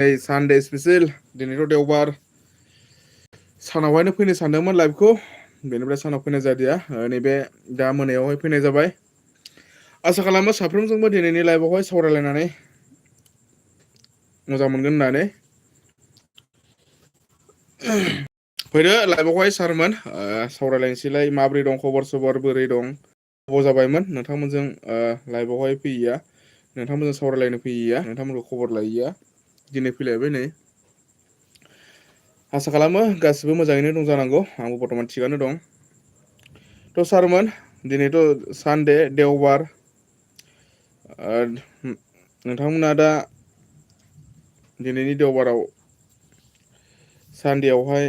Sunday special दिनैथ' देवबार सानावहायनो फैनो सानदोंमोन लाइभखौ बेनिफ्राय सानाव फैनाय जादिया नैबे दा मोनायावहाय फैनाय जाबाय आसा खालामो साफ्रोमजोंबो दिनैनि लाइभआवहाय सावरायलायनानै मोजां मोनगोन होननानै फैदो लाइभआवहाय सारमोन सावरायलायनोसैलाय माब्रै दं खबर सबर बोरै दं गोबाव जाबायमोन नोंथांमोनजों लाइभआवहाय फैयैया नोंथांमोनजों सावरायलायनो फैयैया नोंथांमोनखौ खबर लायैया दिनै फैलायबाय नै आसा खालामो गासिबो मोजाङैनो दं जानांगौ आंबो बर्थमान थिगानो दं थ' सारमोन दिनैथ' सानडे देवबार नोंथांमोना दा दिनैनि देवबाराव सानडेआवहाय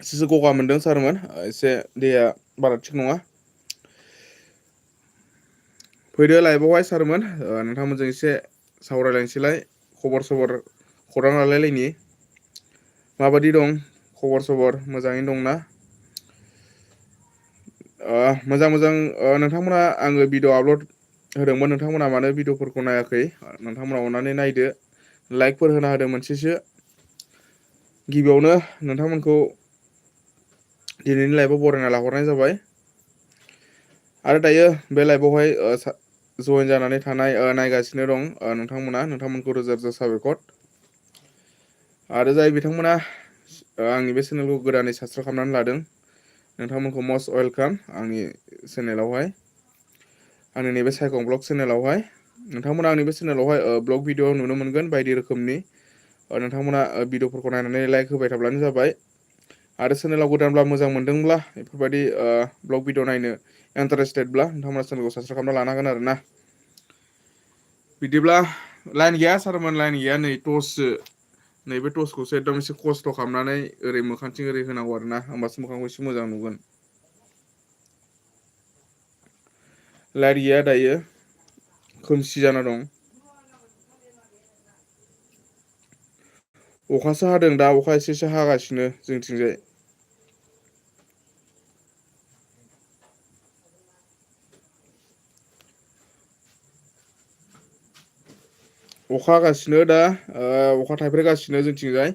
एसेसो गगा मोनदों सारमोन एसे देहाया बारा थिग नङा फैदो लाइभआवहाय सारमोन नोंथांमोनजों एसे सावरायलायनोसैलाय खबर सबर खौरां लालायलायनि माबायदि दं खबर सबर मोजाङैनो दंना मोजां नोंथांमोना आङो भिडिअ आपल'ड होदोंमोन नोंथांमोना मानो भिडिअफोरखौ नायाखै नोंथांमोना अननानै नायदो लाइकफोर होना होदो मोनसेसो गिबियावनो नोंथांमोनखौ दिनैनि लाइभआव बरायना लाहरनाय जाबाय आरो दायो बे लाइभआवहाय जयेन जानानै थानाय नायगासिनो दं नोंथांमोनखौ रोजा रोजा साबायखर आरो जाय बिथांमोना आंनि बे चेनेलखौ गोदानै साबसक्राइब खालामनानै लादों नोंथांमोनखौ मस्ट वेलकाम आंनि चेनेलावहाय आंनि नैबे सायखं ब्लग चेनेलावहाय नोंथांमोना आंनि बे चेनेलावहाय ब्लग भिडिअ नुनो मोनगोन बायदि रोखोमनि नोंथांमोना भिडिअफोरखौ नायनानै लाइक होबाय थाब्लानो जाबाय आरो चेनेलाव गोदानब्ला मोजां मोनदोंब्ला बेफोरबायदि ब्लग भिडिअ नायनो इन्टारेस्टेडब्ला नोंथांमोना चेनेलखौ साबसक्राइब खालामना लानांगोन आरो ना बिदिब्ला लाइन गैया सारमोन लाइन गैया नै टर्चसो नैबे टर्चखौसो एकदम एसे खस्थ' खालामनानै ओरै मोखांथिं ओरै होनांगौ आरो ना होमबासो मोखांखौ एसे मोजां नुगोन लाइट गैया दायो खोमसि जाना दं अखासो हादों दा अखा एसे हागासिनो जोंथिंजाय अखा हागासिनो दा अखा थाइफ्रिगासिनो जोंथिंजाय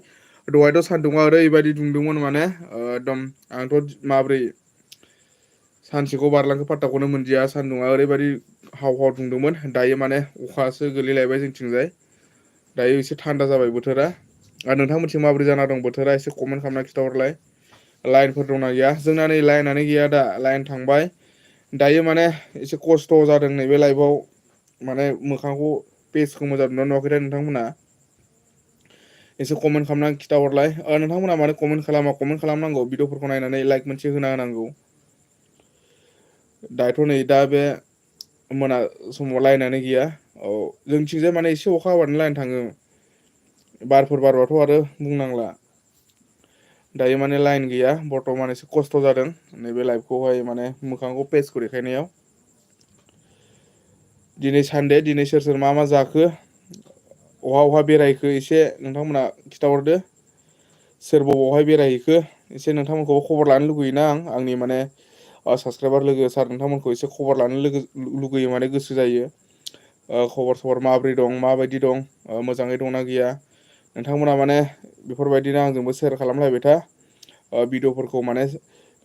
दहायथ' सान्दुङा ओरैबायदि दुंदोंमोन माने एकदम आंथ' माब्रै सानसेखौ बारलांखो पात्ताखौनो मोनदिया सान्दुङा ओरैबायदि हाव हाव दुंदोंमोन दायो माने अखासो गोलैलायबाय जोंथिंजाय दायो एसे थान्दा जाबाय बोथोरा आरो नोंथांमोनथिं माबोरै जाना दं बोथोरा एसे कमेन्ट खालामना खिन्थाहरलाय लाइनफोर दंना गैया जोंना नै लाइनानो गैया दा लाइन थांबाय दायो माने एसे खस्थ' जादों नैबे लाइफआव माने मोखांखौ पेजखौ मोजां नुना नुवाखैथाय नोंथांमोना एसे कमेन्ट खालामनानै खिथाहरलाय नोंथांमोना मानो कमेन्ट खालामनांगौ भिडिअफोरखौ नायनानै लाइक मोनसे होना होनांगौ दाथ' नै दा बे मोना समाव लाइनानो गैया औ जोंथिंजाय माने एसे अखा हाबानो लाइन थाङो बारफोर बारबाथ' आरो बुंनांला दायो माने लाइन गैया बर्थमान एसे खस्थ' जादों नैबे लाइभखौहाय माने मोखांखौ पेजखौ देखायनायाव दिनै सानडे दिनै सोर सोर मा जाखो अहा बेरायखो एसे नोंथांमोना खिथाहरदो सोर बबावहाय बेरायहैखो एसे नोंथांमोनखौबो खबर लानो लुगैयोना आंनि माने साबसक्राइबार लोगो सार नोंथांमोनखौ एसे खबर लानो लुगैयो माने गोसो जायो खबर सबर माबोरै दं माबायदि दं मोजाङै दंना गैया नोंथांमोना माने बेफोरबायदिनो आंजोंबो सेयार खालामलायबाय था भिडिअफोरखौ माने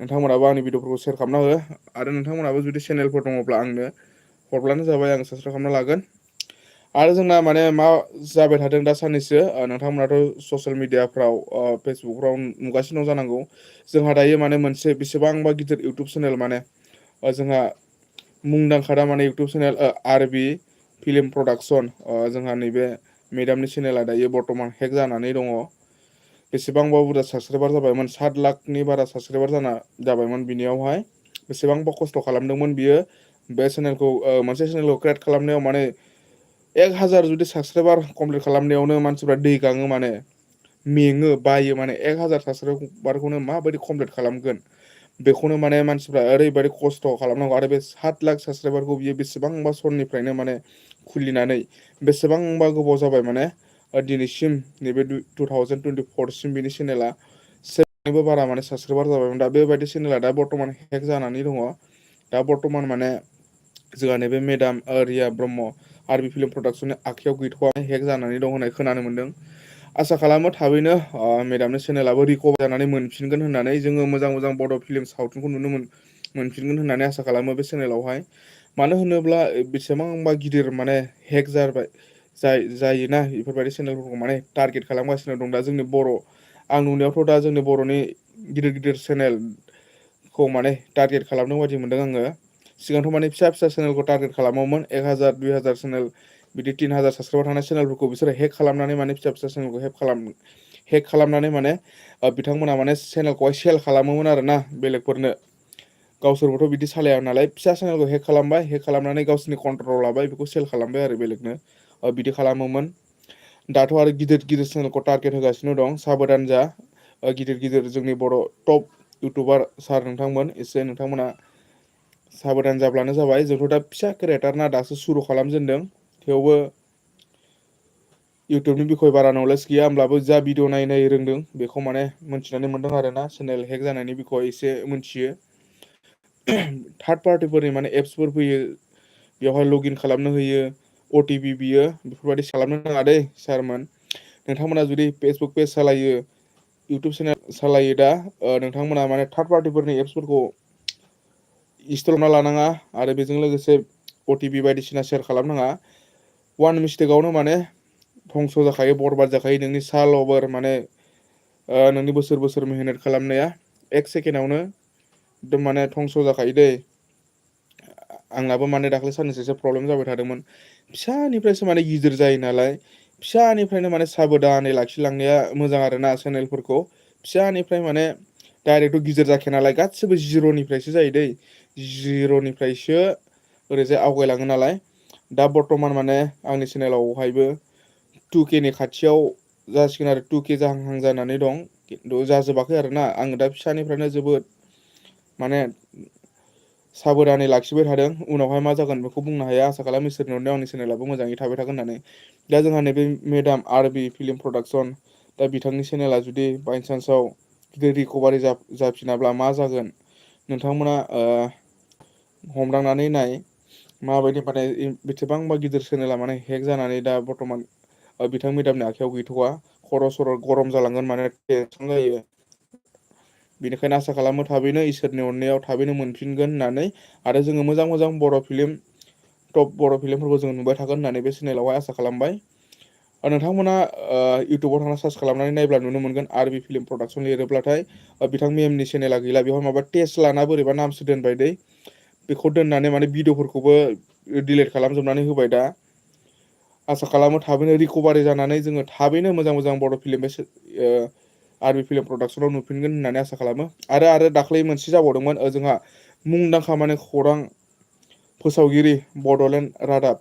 नोंथांमोनाबो आंनि भिडिअफोरखौ सेयार खालामना हो आरो नोंथांमोनाबो जुदि चेनेलफोर दङब्ला आंनो हरब्लानो जाबाय आं साबसक्राइब खालामना लागोन आरो जोंना माने मा जाबाय थादों दा साननैसो नोंथांमोनाथ' ससियेल मिडियाफ्राव फेसबुकफ्राव नुगासिनो दं जानांगौ जोंहा दायो माने मोनसे बेसेबांबा गिदिर इउटुब चेनेल माने जोंहा मुंदांखा दा माने इउटुब चेनेल आरबि फिल्म प्रडाक्सन जोंहा नैबे मेदामनि चेनेला दायो बर्थमान हेक जानानै दङ बेसेबांबा बुरजा साबसक्राइबार जाबायमोन 7 लाखनि बारा साबसक्राइबार जाबायमोन बिनियावहाय बेसेबांबा खस्थ' खालामदोंमोन बियो बे चेनेलखौ मोनसे चेनेलखौ क्रियेट खालामनायाव माने 1000 जुदि साबसक्राइबार कमप्लिट खालामनायावनो मानसिफ्रा दै गाङो माने मेङो बायो माने 1000 साबसक्राइबारखौनो माबायदि कमप्लिट खालामगोन बेखौनो माने मानसिफ्रा ओरैबायदि खस्थ' खालामनांगौ आरो बे 7 लाख साबसक्राइबारखौ बियो बेसेबांबा समनिफ्रायनो माने खुलिनानै बेसेबांबा गोबाव जाबाय माने दिनैसिम नैबे 2024सिम बिनि चेनेला सेनिबो बारा माने साबसक्राइबार जाबायमोन दा बेबायदि चेनेला दा बर्थमान हेक जानानै दङ दा बर्थमान माने जोंहा नैबे मेडाम रिया ब्रह्म आरबि फिल्म प्रडाक्सननि आखाइयाव गैथ'वा हेक जानानै दं होननाय खोनानो मोनदों। आसा खालामो थाबैनो मेडामनि चेनेलाबो रिकभार जानानै मोनफिनगोन होननानै जोङो मोजां मोजां बड' फिल्म सावथुनखौ मोनफिनगोन होननानै आसा खालामो बे चेनेलावहाय। मानो होनोब्ला बेसेबांबा गिदिर माने हेक जाबाय जायोना बेफोरबायदि चेनेलफोरखौ माने टारगेट खालामगासिनो दं दा जोंनि बर' आं नुनायावथ' दा जोंनि बर'नि गिदिर गिदिर चेनेल खौ माने टारगेट खालामदों बायदि मोनदों आङो। सिगांथ' माने फिसा फिसा चेनेलखौ टारगेट खालामोमोन 1,000 2,000 चेनेल बिदि 3,000 साबसक्राइबार थानाय चेनेलफोरखौ बिसोरो हेक खालामनानै माने फिसा फिसा चेनेलखौ हेक खालामनानै माने बिथांमोना माने चेनेलखौहाय सेल खालामोमोन आरोना बेलेगफोरनो। गावसोरबोथ' बिदि सालाया नालाय फिसा चेनेलखौ हेक खालामबाय हेक खालामनानै गावसोरनि कन्ट्रलाव लाबाय बेखौ सेल खालामबाय आरो बेलेगनो बिदि खालामोमोन। दाथ' आरो गिदिर गिदिर चेनेलखौ टारगेट होगासिनो दं साबधान जा गिदिर गिदिर जोंनि बर' टप इउटुबार सार नोंथांमोन एसे नोंथांमोना साबधान जाब्लानो जाबाय जोंथ' दा फिसा क्रियेटारना दासो सुरु खालामजेनदों थेवबो इउटुबनि बिखय बारा नलेज गैया होमब्लाबो जा भिडिअ नायै रोंदों बेखौ माने मोनथिनानै मोनदों आरोना चेनेल हेक जानायनि बिखय एसे मोनथियो। थार्द पार्टिफोरनि माने एप्सफोर फैयो बेवहाय लगिन खालामनो होयो अटिपि बियो बेफोरबायदि खालामनो नाङा दै सारमोन। नोंथांमोना जुदि फेसबुक पेज सालायो इउटुब चेनेल सालायो दा नोंथांमोना माने थार्ड पार्टिफोरनि एप्सफोरखौ इनस्टल खालामना लानाङा आरो बेजों लोगोसे अटिपि बायदिसिना सेयार खालामनाङा। वान मिस्टेकआवनो माने धंस' जाखायो बरबाद जाखायो नोंनि साल अभार माने नोंनि बोसोर बोसोर मेहनत खालामनाया एक सेकेणडआवनो एकदम माने धंस' जाखायो दै। आंनाबो माने दाख्लै साननैसोसो प्रब्लेम जाबाय थादोंमोन फिसानिफ्रायसो माने गिदिर जायो नालाय फिसानिफ्रायनो माने साबधानै लाखिलांनाया मोजां आरोना चेनेलफोरखौ। फिसानिफ्राय माने डाइरेक्टथ' गिदिर जाखाया नालाय गासिबो जिर'निफ्रायसो जायो दै जिर'निफ्रायसो ओरैजाय आवगायलाङो नालाय दा बर्थमान माने आंनि चेनेलावहायबो 2K नि खाथियाव जासिगोन आरो 2K जाहांहां जानानै दं। खिन्थु जाजोबाखै आरोना आङो दा फिसानिफ्रायनो जोबोद माने साबधानै लाखिबाय थादों उनावहाय मा जागोन बेखौ बुंनो हाया आसा खालाम इसोरनि अननायाव आंनि चेनेलाबो मोजाङै थाबाय थागोन होननानै। दा जोंहा नैबे मेडाम आरबि फिल्म प्रडाक्सन दा बिथांनि चेनेला जुदि बायसान्सआव जुदि रिकभारि जाफिनाब्ला मा जागोन नोंथांमोना हमदांनानै नाय माबायदि माने बेसेबांबा गिदिर चेनेला माने हेक जानानै दा बर्थमान बिथां मेदामनि आखाइायाव गैथ'वा खर' सर' गरम जालांगोन माने टेनसन जायो। बेनिखायनो आसा खालामो थाबैनो इसोरनि अननायाव थाबैनो मोनफिनगोन होननानै आरो जोङो मोजां मोजां बर' फिल्म टप बर' फिल्मफोरखौ जों नुबाय थागोन होननानै बे चेनेलावहाय आसा खालामबाय। नोंथांमोना इउटुबाव थांना सार्च खालामनानै नायब्ला नुनो मोनगोन आरबि फिल्म प्रडाक्सन लिरोब्लाथाय बिथां मेमनि चेनेला गैला बेवहाय माबा टेस्ट लाना बोरैबा नामसो दोनबाय दै बेखौ दोननानै माने भिडिअफोरखौबो डिलिट खालामजोबनानै होबाय दा आसा खालामो थाबैनो रिकभारि जानानै जोङो थाबैनो मोजां मोजां बड' फिल्म आरबि फिल्म प्रडाक्सनाव नुफिनगोन होननानै आसा खालामो आरो दाख्लै मोनसे जाबावदोंमोन जोंहा मुंदांखा माने खौरां फोसावगिरि बड'लेण्ड रादाब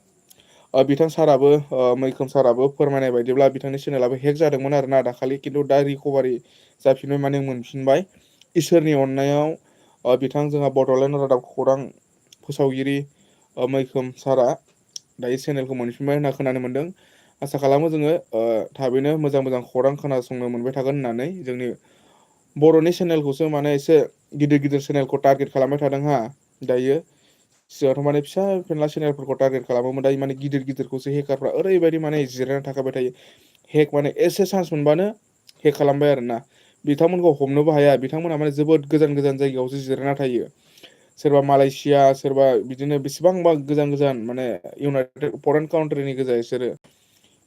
बिथां साराबो मैखोम साराबो फोरमायनाय बायदिब्ला बिथांनि चेनेलाबो हेक जादोंमोन आरो ना दाखालि खिन्थु दा रिकभारि जाफिनबाय माने मोनफिनबाय इसोरनि अननायाव बिथां जोंहा बड'लेण्ड रादाब खौरां फोसावगिरि मैखोम सारा दायो चेनेलखौ मोनफिनबाय होनना खोनानो मोनदों। आसा खालामो जोङो थाबैनो मोजां मोजां खौरां खोनासंनो मोनबाय थागोन होननानै जोंनि बर'नि चेनेलखौसो माने एसे गिदिर गिदिर चेनेलखौ टारगेट खालामबाय थादों हा दायो सिगाङावथ' माने फिसा फेनला सेनेलफोरखौ टारगेट खालामोमोन दायो माने गिदिर गिदिरखौसो हेकारफ्रा ओरैबायदि माने जिरायनानै थाखाबाय थायो हेक माने एसे चान्स मोनबानो हेक खालामबाय आरो ना बिथांमोनखौ हमनोबो हाया बिथांमोनहा माने जोबोद गोजान गोजान जायगायावसो जिरायना थायो। सोरबा मालয়েसिया सोरबा बिदिनो बेसेबांबा गोजान गोजान माने इउनाइटेड फरेन काउन्ट्रिनि गोजा बिसोरो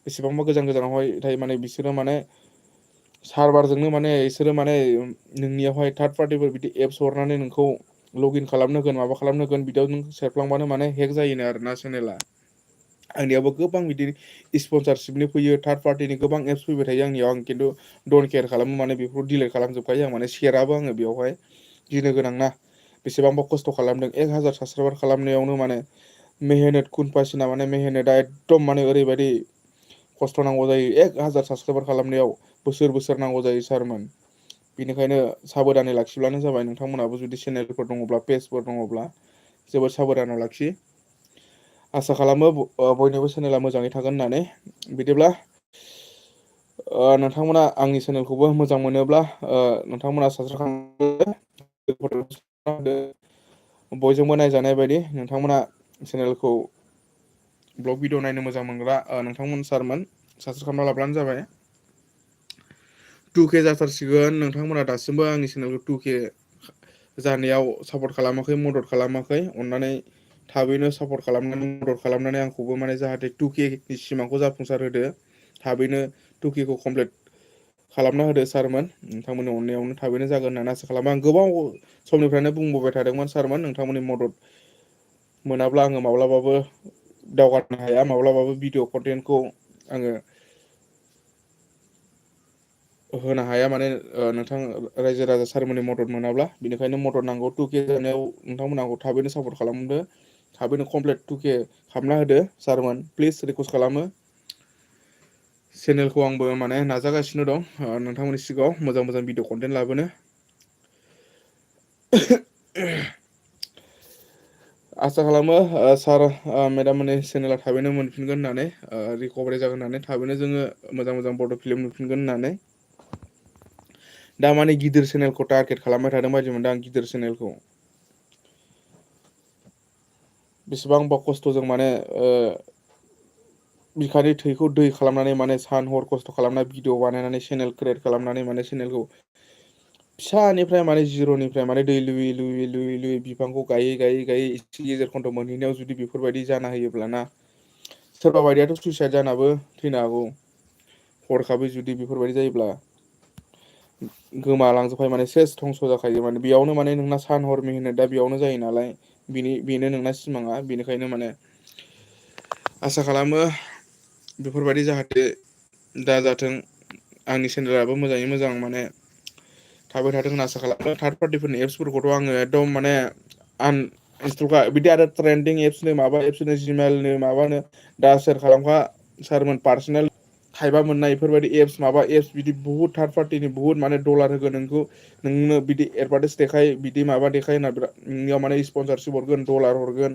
बेसेबांबा गोजान गोजानावहाय थायो माने बिसोरो माने सारभारजोंनो माने बिसोरो माने नोंनियावहाय थार्द पार्टिफोर बिदि एप्स हरनानै नोंखौ लग इन खालामनो होगोन माबा खालामनो होगोन बिदियाव नों सेरफ्लांबानो माने हेक जायोनो आरोना चेनेला आंनियावबो गोबां बिदि स्पनसारशिपनि फैयो थार्द पार्टिनि गोबां एप्स फैबाय थायो आंनियाव आं खिन्थु डन्ट केयार खालामो माने बेफोरखौ डिलिट खालामजोबखायो आं माने सेराबो आङो बेवहाय गिनो गोनां ना बेसेबांबा खस्थ' खालामदों 1,000 साबसक्राइबार खालामनायावनो माने मेहेनत खुन बासिना माने मेहेनतआ एकदम माने ओरैबायदि खस्थ' नांगौ जायो 1,000 साबसक्राइबार खालामनायाव बोसोर बोसोर नांगौ जायो सारमोन बेनिखायनो साबधानै लाखिब्लानो जाबाय नोंथांमोनहाबो जुदि चेनेलफोर दङब्ला पेजफोर दङब्ला जोबोद साबधानाव लाखि आसा खालामो बयनिबो चेनेला मोजाङै थागोन होननानै बिदिब्ला नोंथांमोना आंनि चेनेलखौबो मोजां मोनोब्ला नोंथांमोना साबसक्राइब खालाम बयजोंबो नायजानाय बायदि नोंथांमोना चेनेलखौ ब्लग भिडिअ नायनो मोजां मोनग्रा नोंथांमोन सारमोन साबसक्राइब खालामना लाब्लानो जाबाय। 2K जाथारसिगोन नोंथांमोना दासिमबो आंनि चेनेलखौ 2K जानायाव सापर्ट खालामाखै मदद खालामाखै अननानै थाबैनो सापर्ट खालामनानै मदद खालामनानै आंखौबो माने जाहाथे 2K नि सिमांखौ जाफुंसार होदो थाबैनो 2K खौ कमप्लिट खालामना होदो सारमोन नोंथांमोननि अननायावनो थाबैनो जागोन होननानै आसा खालामो। आं गोबाव समनिफ्रायनो बुंबोबाय थादोंमोन सारमोन नोंथांमोननि मदद मोनाब्ला आङो माब्लाबाबो दावगानो हाया माब्लाबाबो भिडिअ कन्टेन्टखौ आङो होनो हाया माने नोंथां रायजो राजा सारमोननि मदद मोनाब्ला बेनिखायनो मदद नांगौ 2K जानायाव नोंथांमोन आंखौ थाबैनो सापर्ट खालामदो थाबैनो कमप्लिट 2K खालामना होदो सारमोन प्लिज रिकुवेस्ट खालामो। चेनेलखौ आंबो माने नाजागासिनो दं नोंथांमोननि सिगाङाव मोजां मोजां भिडिअ कन्टेन्ट लाबोनो आसा खालामो सार मेडाममोननि चेनेला थाबैनो मोनफिनगोन होननानै रिकभारि जागोन होननानै थाबैनो जोङो मोजां मोजां बड' फिल्म नुफिनगोन होननानै दा माने गिदिर चेनेलखौ टारगेट खालामबाय थादों बायदि मोनदों आं गिदिर चेनेलखौ बेसेबांबा खस्थ'जों माने बिखानि थैखौ दै खालामनानै माने सान हर खस्थ' खालामना भिडिअ बानायनानै चेनेल क्रियेट खालामनानै माने चेनेलखौ फिसानिफ्राय माने जिर'निफ्राय माने दै लुयै लुयै लुयै लुयै बिफांखौ गायै गायै गायै गेजेर खन्थ' मोनहैनायाव जुदि बेफोरबायदि जाना होयोब्लाना सोरबा बायदियाथ' सुइसाइद जानाबो थैनो हागौ हरखाबै जुदि बेफोरबायदि जायोब्ला गोमालांजोबबाय माने सेस धंस' जाखायो माने बेयावनो माने नोंना सान हर मेहनत दा बेयावनो जायो नालाय बेनो नोंना सिमाङा बेनिखायनो माने आसा खालामो बेफोरबायदि जाहाथे दा जाथों आंनि सेनेलाबो मोजाङै मोजां माने थाबाय थाथों होनना आसा खालामो थार्ड पार्टिफोरनि एप्सफोरखौथ' आङो एकदम माने आन इनस्टल बिदि आरो ट्रेन्डिं एप्सनो माबा एप्सनो जिमेलनो माबानो दा सेयार खालामखा सारमोन पार्सनेल थाइबा मोननाय बेफोरबायदि एप्स माबा एप्स बिदि बुहुत थार्द पार्टिनि बुहुत माने डलार होगोन नोंखौ नोंनो बिदि एडभार्टाइस देखाय बिदि माबा देखाय होनना बिराद नोंनियाव माने स्पनसारशिप हरगोन डलार हरगोन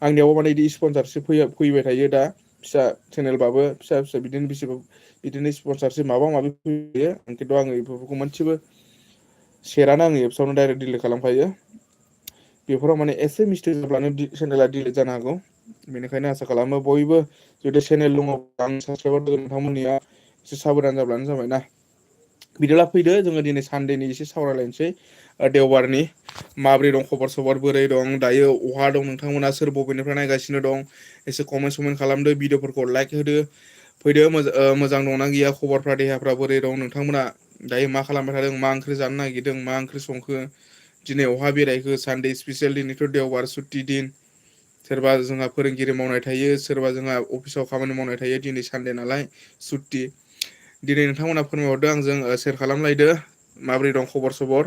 आंनियावबो माने बिदि स्पनसारशिप फैबाय थायो दा फिसा चेनेलबाबो फिसा फिसा बिदिनो बेसेबां बिदिनो स्पनसारशिप माबा माबि फैयो खिन्थु आङो बेफोरखौ मोनसेबो सेरानो आङो एप्सआवनो डाइरेक्ट डिलिट खालामखायो बेफोराव माने एसे मिस्टेक जाब्लानो चेनेला डिलिट जानो हागौ बेनिखायनो आसा खालामो बयबो जुदि चेनेल दङब्ला आं साबसक्राइबार नोंथांमोननिया एसे साबधान जाब्लानो जाबाय ना बिदिब्ला फैदो जोङो दिनै सानडेनि एसे सावरायलायनोसै देवबारनि माब्रै दं खबर सबर बोरै दं दायो अहा दं नोंथांमोना सोर बबेनिफ्राय नायगासिनो दं एसे कमेन्ट समेन्ट खालामदो भिडिअफोरखौ लाइक होदो फैदो मोजां दंना गैया खबरफ्रा देहाफ्रा बोरै दं नोंथांमोना दायो मा खालामबाय थादों मा ओंख्रि जानो नागिरदों मा ओंख्रि संखो दिनै अहा बेरायखो सानदे स्पेसियेल दिनैथ' देवबार सुटि दिन सोरबा जोंहा फोरोंगिरि मावनाय थायो सोरबा जोंहा अफिसाव खामानि मावनाय थायो दिनै सानदे नालाय सुटि दिनै नोंथांमोना फोरमायहरदो आंजों सेयार खालामलायदो माबोरै दं खबर सबर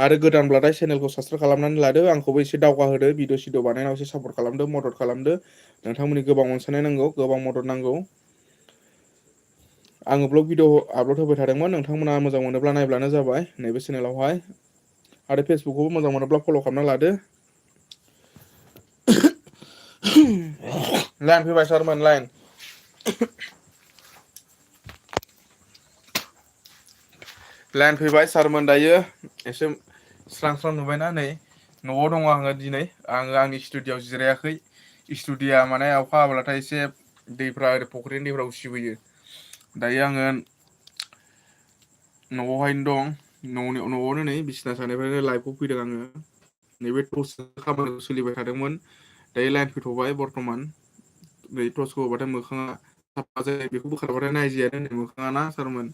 आरो गोदानब्लाथाय चेनेलखौ साबसक्राइब खालामनानै लादो आंखौबो एसे दावगा होदो भिडिअ सिडिअ बानायनायाव एसे सापर्ट खालामदो मदद खालामदो नोंथांमोननि गोबां अनसायनाय नांगौ गोबां मदद नांगौ आङो ब्लग भिडिअ आपल'ड होबाय थादोंमोन नोंथांमोना मोजां मोनोब्ला नायब्लानो जाबाय नैबे चेनेलावहाय आरो फेसबुकखौबो मोजां मोनोब्ला फल' खालामना लादो लाइन फैबाय सारमोन लाइन लाइन फैबाय सारमोन दायो एसे स्रां स्रां नुबायना नै न'आव दङ आङो दिनै आङो आंनि स्टुडिअआव जिरायाखै स्टुडिया माने अखा हाब्लाथाय एसे दैफ्रा ओरै फख्रिनि दैफ्रा उसिबोयो दायो आङो न'आवहायनो दं न'आवनो नै बिसिना सानिफ्रायनो लाइफआव फैदों आङो नैबे टर्स खामानियाव सोलिबाय थादोंमोन दायो लाइन फैथ'बाय बर्थ'मान बै टर्सखौ होबाथाय मोखाङा साफा जायो बेखौ बोखारबाथाय नायजियानो नै मोखाङा ना सारमोन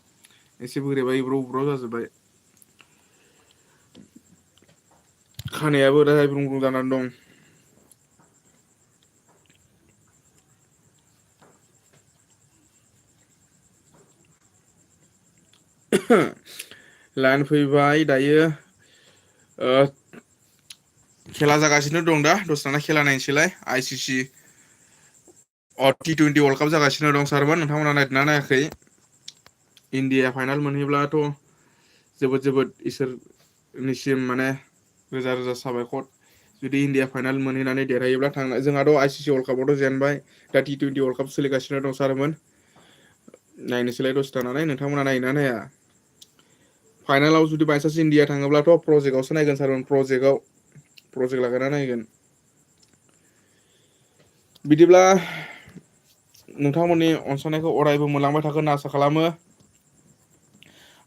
एसे बोरैबा इब्र' उब्र' जाजोब्बाय खानायाबो ओरैहाय ब्रुं ब्रुं जानानै दं लाइन फैबाय दायो खेला जागासिनो दं दा दसथाना खेला नायनोसैलाय आइ सि T20 वर्ल्ड काप जागासिनो दं सारमोन नोंथांमोना नायदोंना नायाखै इण्डिया फाइनाल मोनहैब्लाथ' जोबोद इसोरनिसिम माने रोजा रोजा साबायखर जुदि इण्डिया फाइनाल मोनहैनानै देरहायोब्ला जोंहाथ' ICC वर्ल्ड कापआवथ' जेनबाय दा T20 वर्ल्ड काप सोलिगासिनो दं सारमोन नायनोसैलाय दसे थानानै नोंथांमोना नायोना नाया फाइनालाव जुदि बायसान्स इण्डिया थाङोब्लाथ' प्रजेक्टआवसो नायगोन सारमोन प्रजेक्ट लागायना नायगोन बिदिब्ला नोंथांमोननि अनसायनायखौ अरायबो मोनलांबाय थागोन होनना आसा खालामो।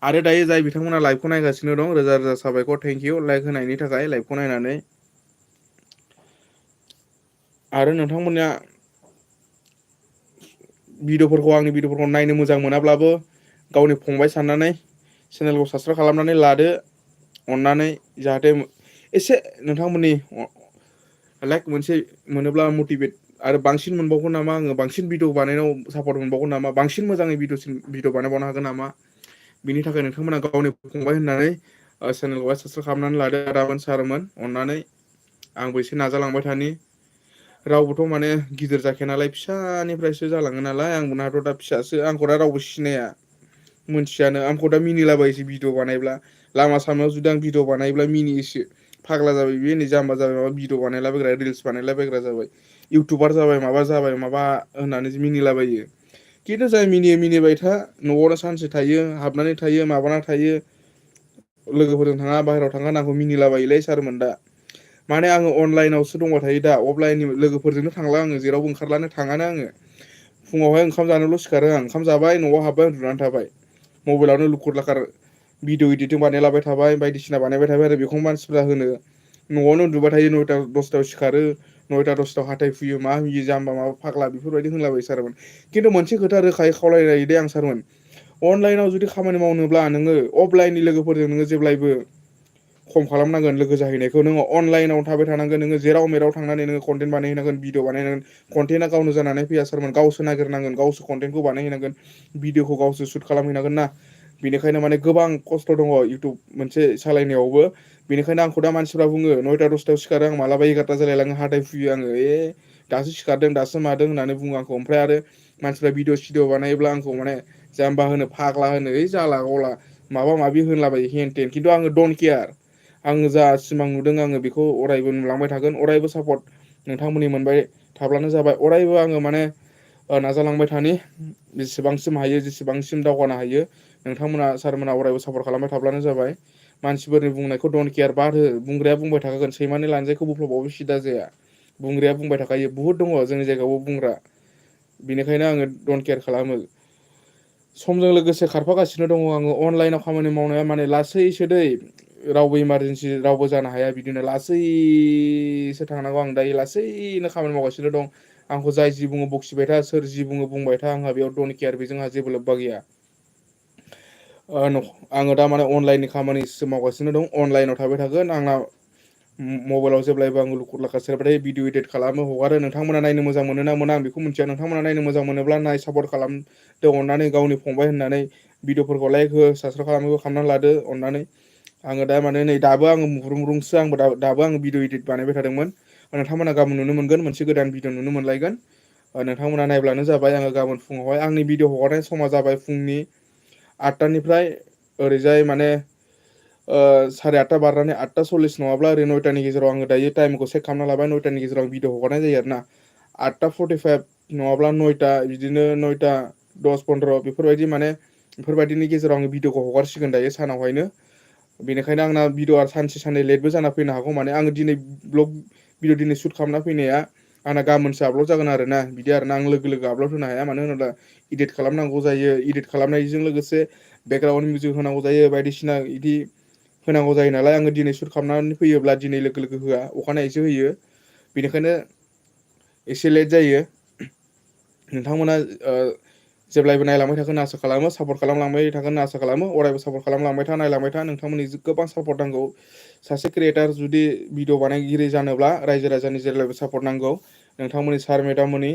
आरो दायो जाय बिथांमोना लाइभखौ नायगासिनो दं रोजा रोजा साबायखर थेंकिउ लाइक होनायनि थाखाय लाइभखौ नायनानै। आरो नोंथांमोना आंनि भिडिअफोरखौ नायनो मोजां मोनाब्लाबो गावनि फंबाय साननानै चेनेलखौ साबस्क्राइब खालामनानै लादो अननानै, जाहाथे एसे नोंथांमोननि लाइक मोनसे मोनोब्ला मटिभेट आरो बांसिन मोनबावगोन नामा, आङो बांसिन भिडिअ बानायनायाव सापर्ट मोनबावगोन नामा, बांसिन मोजाङै भिडिअ बानायबावनो हागोन नामा, बिनि थाखाय नोंथांमोना गावनि फंबाय होननानै चेनेलखौहाय साबस्क्राइब खालामनानै लादो आदामोन सारमोन अननानै। आंबो एसे नाजालांबाय थानि। रावबोथ' माने गिदिर जाखाया नालाय फिसानिफ्रायसो जालाङो नालाय, आंबोनाथ' दा फिसासो, आंखौ दा रावबो सिनाया मोनथियानो, आंखौ दा मिनिलाबायोसो भिडिअ बानायब्ला, लामा सामायाव जुदि आं भिडिअ बानायब्ला मिनियोसो, फाग्ला जाबाय बे नै जाम्बा जाबाय माबा भिडिअ बानायलाबायग्रा रिल्स बानायलाबायग्रा जाबाय, इउटुबार जाबाय माबा होननानै मिनिलाबायो। खिन्थु जाय मिनिबाय था, न'आवनो सानसे थायो हाबनानै थायो माबाना थायो, लोगोफोरजों थाङा बाहेरायाव थाङा आंखौ मिनिलाबायोलै सारमोन दा। माने आङो अनलाइनावसो दंबाय थायो दा, अफलाइननि लोगोफोरजोंनो थांला आङो, जेरावबो ओंखारलानो थाङानो आङो। फुङावहाय ओंखाम जानोल' सिखारो आं, ओंखाम जाबाय न'आव हाबबाय उन्दुनानै थाबाय, मबाइलावनो लुखुर लाखार भिडिअ इदिटिं बानायलाबाय थाबाय, बायदिसिना बानायबाय थाबाय आरो बेखौ मानसिफ्रा होनो न'आवनो उन्दुबाय थायो, 9टा 10टायाव सिखारो, 9टा 10टायाव हाथाय फुयो, मा हुयो जाम्बा माबा फाग्ला बेफोरबायदि होनलाबायो सारमोन। खिन्थु मोनसे खोथा रोखायै खावलायलायो दे आं सारमोन, अनलाइनाव जुदि खामानि मावनोब्ला नोङो अफलाइननि लोगोफोरजों नोङो जेब्लायबो खम खालामनांगोन लोगो जाहैनायखौ, नोङो अनलाइनाव थाबाय थानांगोन, नोङो जेराव मेराव थांनानै नोङो कन्टेन्ट बानायहैनांगोन, भिडिअ बानायनांगोन, कन्टेन्टआ गावनो जानानै फैया सारमोन, गावसो नागिरनांगोन, गावसो कन्टेन्टखौ बानायहैनांगोन, भिडिअखौ गावसो सुट खालामहैनांगोन ना। बेनिखायनो माने गोबां खस्थ' दङ इउटुब मोनसे सालायनायावबो। बेनिखायनो आंखौ दा मानसिफ्रा बुङो 9टा 10टायाव सिखारो आं, मालाबा 11टा जालायलाङो, हाथाय फुयो आङो, दासो सिखारदों दासो मादों होननानै बुङो आंखौ। ओमफ्राय आरो मानसिफ्रा भिडिअ सिडिअ बानायोब्ला आंखौ माने जाम्बा होनो, फाग्ला होनो, जाला गला माबा माबि होनलाबायो हेन टेन, खिन्थु आङो डन्ट केयार। आङो जा सिमां नुदों आङो बेखौ अरायबो नुलांबाय थागोन, अरायबो सापर्ट नोंथांमोननि मोनबाय थाब्लानो जाबाय, अरायबो आङो माने नाजालांबाय थानि, जेसेबांसिम हायो जेसेबांसिम दावगानो हायो नोंथांमोना सारमोना अरायबो सापर्ट खालामबाय थाब्लानो जाबाय। मानसिफोरनि बुंनायखौ डन्ट केयार, बाद हो, बुंग्राया बुंबाय थाखागोन, सैमानि लानजायखौ बोफ्लबाबो सिदा जाया, बुंग्राया बुंबाय थाखायो, बुहुद दङ जोंनि जायगायावबो बुंग्रा। बेनिखायनो आङो डन्ट केयार खालामो। समजों लोगोसे खारफागासिनो दङ आङो, अनलाइनाव खामानि मावनाया माने लासैसो दै, रावबो इमारजेन्सि रावबो जानो हाया, बिदिनो लासैसो थांनांगौ, आं दायो लासैनो खामानि मावगासिनो दं। आंखौ जाय जि बुङो बखिबाय था, सोर जि बुङो बुंबाय था, आंहा बेयाव डन्ट केयार, बेजोंहा जेबो लोब्बा गैया। आङो दा माने अनलाइननि खामानिसो मावगासिनो दं, अनलाइनाव थाबाय थागोन, आंना मबाइलाव जेब्लायबो आं लुखुर लाखार सेरबाय थायो, भिडिअ इदिट खालामो हगारो, नोंथांमोना नायनो मोजां मोनो ना मोना आं बेखौ मिन्थिया, नोंथांमोना नायनो मोजां मोनोब्ला नाय, सापर्ट खालामदो अननानै, गावनि फंबाय होननानै भिडिअफोरखौ लाइक हो, साबस्क्राइब खालामनानै लादो अननानै। आङो दा माने नै दाबो आङो मुरुंसो, आंबो दाबो आङो भिडिअ इदिट बानायबाय थादोंमोन, नोंथांमोना गाबोन नुनो मोनगोन, मोनसे गोदान भिडिअ नुनो मोनलायगोन, नोंथांमोना नायब्लानो जाबाय। आङो गाबोन फुङावहाय आंनि भिडिअ हगारनाय समा जाबाय फुंनि 8टानिफ्राय ओरैजाय माने 8:30 बारनानै 8:40 नङाब्ला ओरै 9टानि गेजेराव आङो दायो टाइमखौ सेट खालामना लाबाय, 9टानि गेजेराव आं भिडिअ हगारनाय जायो आरो ना, 8:45 नङाब्ला 9टा, बिदिनो 9टा 10-15 बेफोरबायदि माने बेफोरबायदिनि गेजेराव आङो भिडिअखौ हगारसिगोन दायो सानावहायनो। बेनिखायनो आंना भिडिअआ सानसे साननै लेटबो जाना फैनो हागौ, माने आङो दिनै ब्लग भिडिअ दिनै सुट खालामना फैनाया आंना गाबोनसो आपलड जागोन आरो ना, बिदि आरो ना, आं लोगो लोगो आपलड होनो हाया, मानो होनोब्ला इदिट खालामनांगौ जायो, इदिट खालामनायजों लोगोसे बेकग्राउन्ड मिउजिक होनांगौ जायो, बायदिसिना इदि होनांगौ जायो नालाय, आङो दिनै सुट खालामनानै फैयोब्ला दिनै लोगो लोगो होआ, अखानायैसो होयो, बेनिखायनो एसे लेट जायो। नोंथांमोना जेब्लायबो नायलांबाय थागोन होनना आसा खालामो, सापर्ट खालामलांबाय थागोन होनना आसा खालामो, अरायबो सापर्ट खालामलांबाय था, नायलांबाय था, नोंथांमोननि गोबां सापर्ट नांगौ। सासे क्रियेटार जुदि भिडिअ बानायगिरि जानोब्ला रायजो राजानि जेब्लायबो सापर्ट नांगौ, नोंथांमोननि सार मेदाममोननि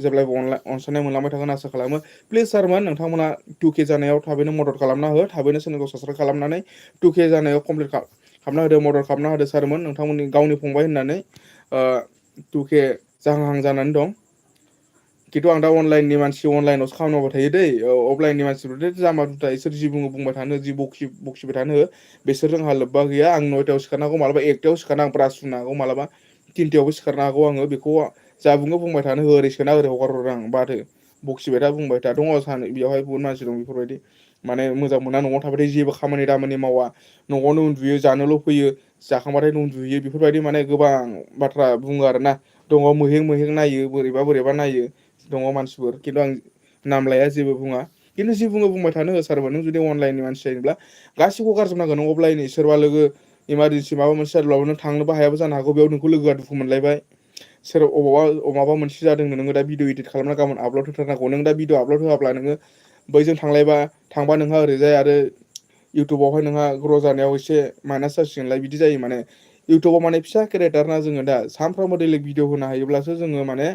जेब्लायबो अनसायनाय मोनलांबाय थागोन आसा खालामो। प्लिज सारमोन, नोंथांमोना 2K जानायाव थाबैनो मदद खालामना हो, थाबैनो चेनेलखौ साबस्क्राइब खालामनानै 2K जानायाव कमप्लिट खालामना होदो, मदद खालामना होदो सारमोन, नोंथांमोननि गावनि फंबाय होननानै 2K जाहां जानानै दं। खिन्थु आं दा अनलाइननि मानसि, अनलाइनावसो खामानि मावबाय थायो दै, अफलाइननि मानसिफोरथ' जाम्बा जुथा, इसोर जि बुङो बुंबाय थानो, जि बखिबाय थानो हो, बिसोरजों आंहा लोब्बा गैया। आं 9टायाव सिखारनो हागौ, मालाबा 1टायाव सिखारना आं ब्रास फुनो हागौ, मालाबा 3टायावबो सिखारनो हागौ, आङो बेखौ जा बुङो बुंबाय थानो हो, ओरै सोना ओरै हगार हरो आं, बाथो बखिबाय था बुंबाय था, दङ बेयावहाय बुहुत मानसि दं बेफोरबायदि, माने मोजां मोना न'आव थाबाथाय जेबो खामानि दामानि मावा, न'आवनो उन्दुयो, जानोल' फैयो, जाखांबाथाय उन्दुयो, बेफोरबायदि माने गोबां बाथ्रा बुङो आरोना, दङ मोहें मोहें नायो बोरैबा बोरैबा नायो दङ मानसिफोर खिन्थु आं नाम लाया जेबो बुङा खिन्थु जि बुङो बुंबाय थानो हो सारबा नों जुदि अनलाइननि मानसि जायोब्ला गासिखौबो गारजोबनांगोन नों अफलाइननि सोरबा लोगो इमारजेन्सि माबा मोनसे जादोंब्लाबो नों थांनोबो हायाबो जानो हागौ बेयाव नोंखौ लोगोआ दुखु मोनलायबाय सोर अबावबा माबा मोनसे जादों नोङो दा भिडिअ इदिट खालामना गाबोन आपलड होथारनांगौ नों दा भिडिअ आपलड होआब्ला नोङो बैजों थांबा नोंहा ओरैजाय आरो इउटुबावहाय नोंहा ग्र' जानायाव एसे माइनास जासिगोनलाय बिदि जायो माने इउटुबाव माने फिसा क्रियेटार ना जोङो दा सानफ्रामबो दैलिक भिडिअ होनो हायोब्लासो जोङो माने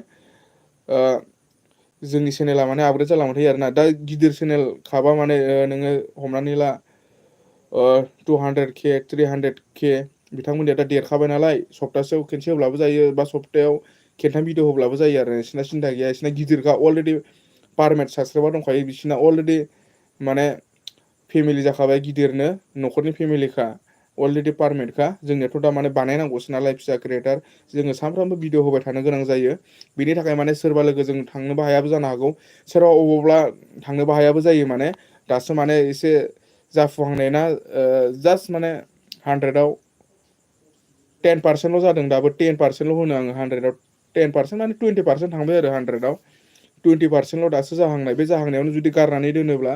जोंनि चेनेला माने आपग्रेड जालांबाय थायो आरोना दा गिदिर चेनेल खाबा माने नोङो हमनानै ला 200K 300K बिथांमोननिया दा देरखाबाय नालाय सप्तासेयाव खेनसे होब्लाबो जायो बा सप्तायाव खेनथाम भिडिअ होब्लाबो जायो आरो बिसिना सिन्था गैया बिसिना गिदिरखा अलरेडि पारमेट साबसक्राइबार दंखायो बिसिना अलरेडि माने फेमिलि जाखाबाय गिदिरनो न'खरनि फेमिलिखा अलरेडि पारमेटखा जोंनियाथ' दा माने बानायनांगौसो नालाय फिसा क्रियेटार जोङो सानफ्रामबो भिडिअ होबाय थानो गोनां जायो बिनि थाखाय माने सोरबा लोगो जों थांनोबो हायाबो जानो हागौ सोरबा अबावब्ला थांनोबो हायाबो जायो माने दासो माने एसे जाफुहांनाय ना जास्ट माने 100आव 10%ल' जादों दाबो 10%ल' होनो आङो 100आव 10% माने 20% थांबाय आरो 100आव 20%ल' दासो जाहांनाय बे जाहांनायावनो जुदि गारनानै दोनोब्ला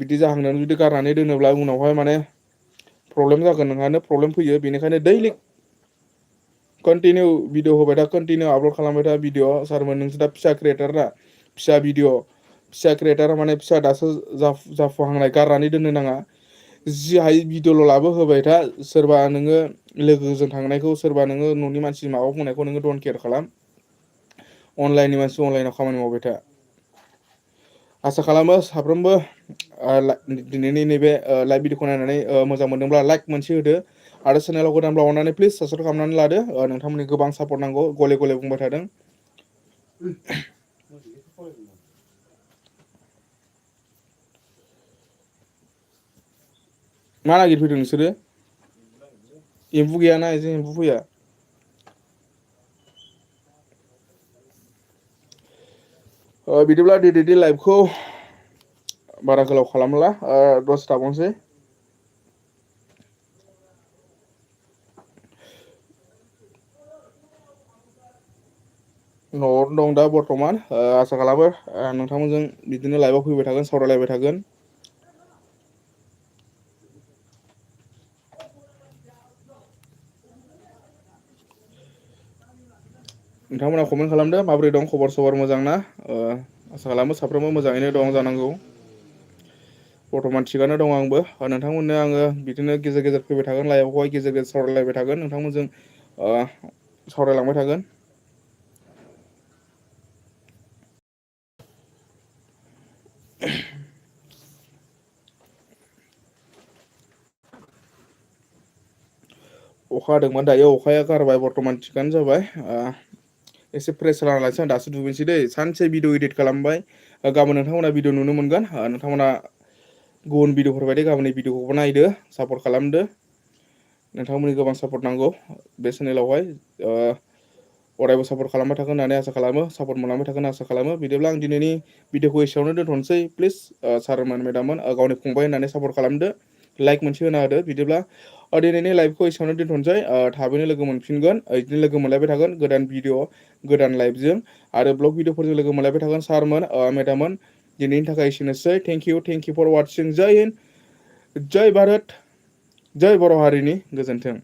बिदि जाहांनायावनो जुदि गारनानै दोनोब्ला उनावहाय माने प्रब्लेम जागोन नोंहानो प्रब्लेम फैयो बेनिखायनो दैलिक कन्टिनिउ भिडिअ होबाय था कन्टिनिउ आपलड खालामबाय था भिडिअ सारमोन नोंसोर दा फिसा क्रियेटार ना फिसा भिडिअ फिसा क्रियेटार माने फिसा दासो जाफुहांनाय गारनानै दोननो नाङा जि हायो भिडिअल' लाबो होबाय था सोरबा नोङो लोगोजों थांनायखौ सोरबा नोङो न'नि मानसि माबा बुंनायखौ नोङो डन्ट केयार खालाम अनलाइननि मानसि अनलाइनाव खामानि मावबाय था आसा खालामो साफ्रोमबो दिनैनि नैबे लाइभ भिडिअखौ नायनानै मोजां मोनदोंब्ला लाइक मोनसे होदो आरो चेनेलाव गोदानब्ला अननानै प्लिज साबसक्राइब खालामनानै लादो नोंथांमोननि गोबां सापर्ट नांगौ गले गले बुंबाय थादों मा नागिरफैदों नोंसोरो एम्बु गैयाना एजों एम्बु फैया बिदिब्ला दिनैनि लाइभखौ बारा गोलाव खालामला दसे थाबावनोसै न'आवनो दं दा बर्थमान आसा खालामो नोंथांमोनजों बिदिनो लाइभआव फैबाय थागोन सावरायलायबाय थागोन नोंथांमोना कमेन्ट खालामदो माबोरै दं खबर सबर मोजां ना आसा खालामो साफ्रोमबो मोजाङैनो दं जानांगौ बर्थमान थिगानो दं आंबो नोंथांमोननो आङो बिदिनो गेजेर गेजेर फैबाय थागोन लाइभआवहाय गेजेर गेजेर सावरायलायबाय थागोन नोंथांमोनजों सावरायलांबाय थागोन अखा हादोंमोन दायो अखाया गारबाय बर्थमान थिगानो जाबाय एसे फ्रेस लानालासै आं दासो दुगैनोसै दै सानसे भिडिअ इदिट खालामबाय गाबोन नोंथांमोना भिडिअ नुनो मोनगोन नोंथांमोना गुबुन भिडिअफोर बायदि गाबोननि भिडिअखौबो नायदो सापर्ट खालामदो नोंथांमोननि गोबां सापर्ट नांगौ बे चेनेलावहाय अरायबो सापर्ट खालामबाय थागोन होननानै आसा खालामो सापर्ट मोनलांबाय थागोन आसा खालामो बिदिब्ला आं दिनैनि भिडिअखौ एसेयावनो दोनथ'नोसै प्लिज सारमोन मेदाममोन गावनि फंबाय होननानै सापर्ट खालामदो लाइक मोनसे होना होदो बिदिब्ला दिनैनि लाइभखौ एसेयावनो दोनथ'नोसै थाबैनो लोगो मोनफिनगोन बिदिनो लोगो मोनलायबाय थागोन गोदान भिडिअ गोदान लाइभजों आरो ब्लग भिडिअफोरजों लोगो मोनलायबाय थागोन सारमोन मेदाममोन दिनैनि थाखाय एसेनोसै थेंक इउ फर वाचिं जय हिन्द जय भारत जय बर' हारिनि गोजोन्थों